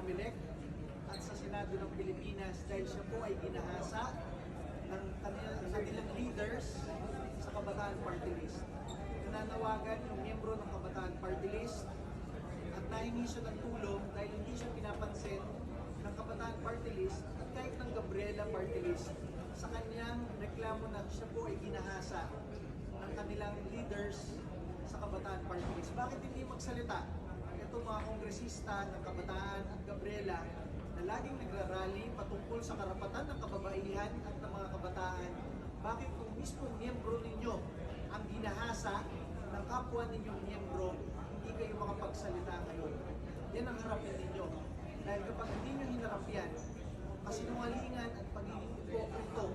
COMELEC at sa Senado ng Pilipinas dahil siya po ay ginahasa ng kanilang leaders sa Kabataan Party List. Nananawagan yung miyembro ng Kabataan Party List at nahingi siya ng tulong dahil hindi siya pinapansin ng Kabataan Party List at kahit ng Gabriela Party List sa kanyang reklamo na siya po ay ginahasa ng kanilang leaders sa Kabataan Party List. Bakit hindi magsalita itong mga kongresista ng Kabataan at Gabriela na laging nagrarally patungkol sa karapatan ng kababaihan at ng mga kabataan? Bakit kung mismo miyembro ninyo ang ginahasa ng kapwa ninyong miyembro, hindi kayo makapagsalita ngayon? Yan ang harapin ninyo. Dahil kapag hindi nyo hinarap yan, kasinungalingan at pagiging ipokrito,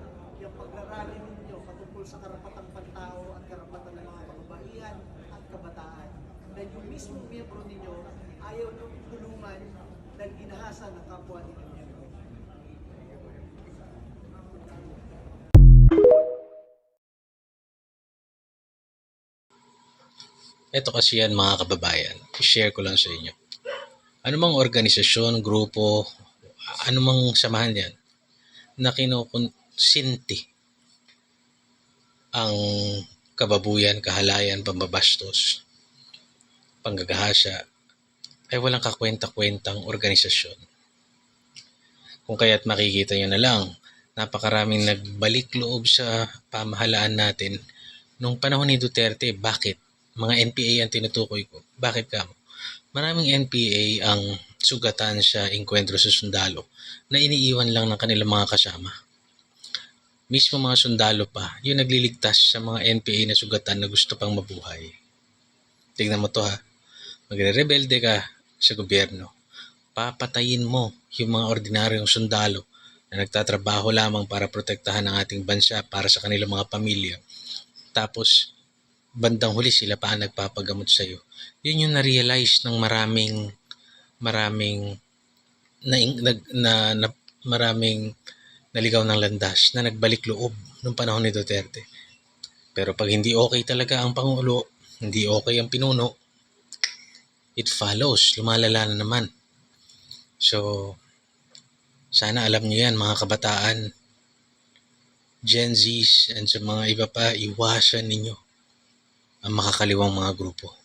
yung pagrarally ninyo patungkol sa karapatang pantao at karapatan ng mga kababaihan at kabataan. Dahil yung mismong miyembro ninyo ayaw nyo tulungan dahil ginahasa ng kapwa ninyo miyembro. Ito kasi yan mga kababayan, i-share ko lang sa inyo. Anumang organisasyon, grupo, anumang samahan yan na kinukonsinti ang kababuyan, kahalayan, pambabastos, panggagahasya, ay walang kakwenta-kwentang organisasyon. Kung kaya't makikita nyo na lang, napakaraming nagbalik loob sa pamahalaan natin nung panahon ni Duterte. Bakit? Mga NPA ang tinutukoy ko. Bakit ka? Maraming NPA ang sugatan sa engkwentro sa sundalo na iniiwan lang ng kanilang mga kasama. Mismo mga sundalo pa, yung nagliligtas sa mga NPA na sugatan na gusto pang mabuhay. Tingnan mo to ha. Magre-rebelde ka sa gobyerno. Papatayin mo yung mga ordinaryong sundalo na nagtatrabaho lamang para protektahan ang ating bansa para sa kanilang mga pamilya. Tapos, bandang huli sila pa ang nagpapagamot sa'yo. Yun yung na-realize ng maraming naligaw ng landas na nagbalik loob nung panahon ni Duterte. Pero pag hindi okay talaga ang Pangulo, hindi okay ang pinuno, it follows, lumalala na naman. So, sana alam niyo yan mga kabataan, Gen Zs, and sa mga iba pa, iwasan ninyo ang makakaliwang mga grupo.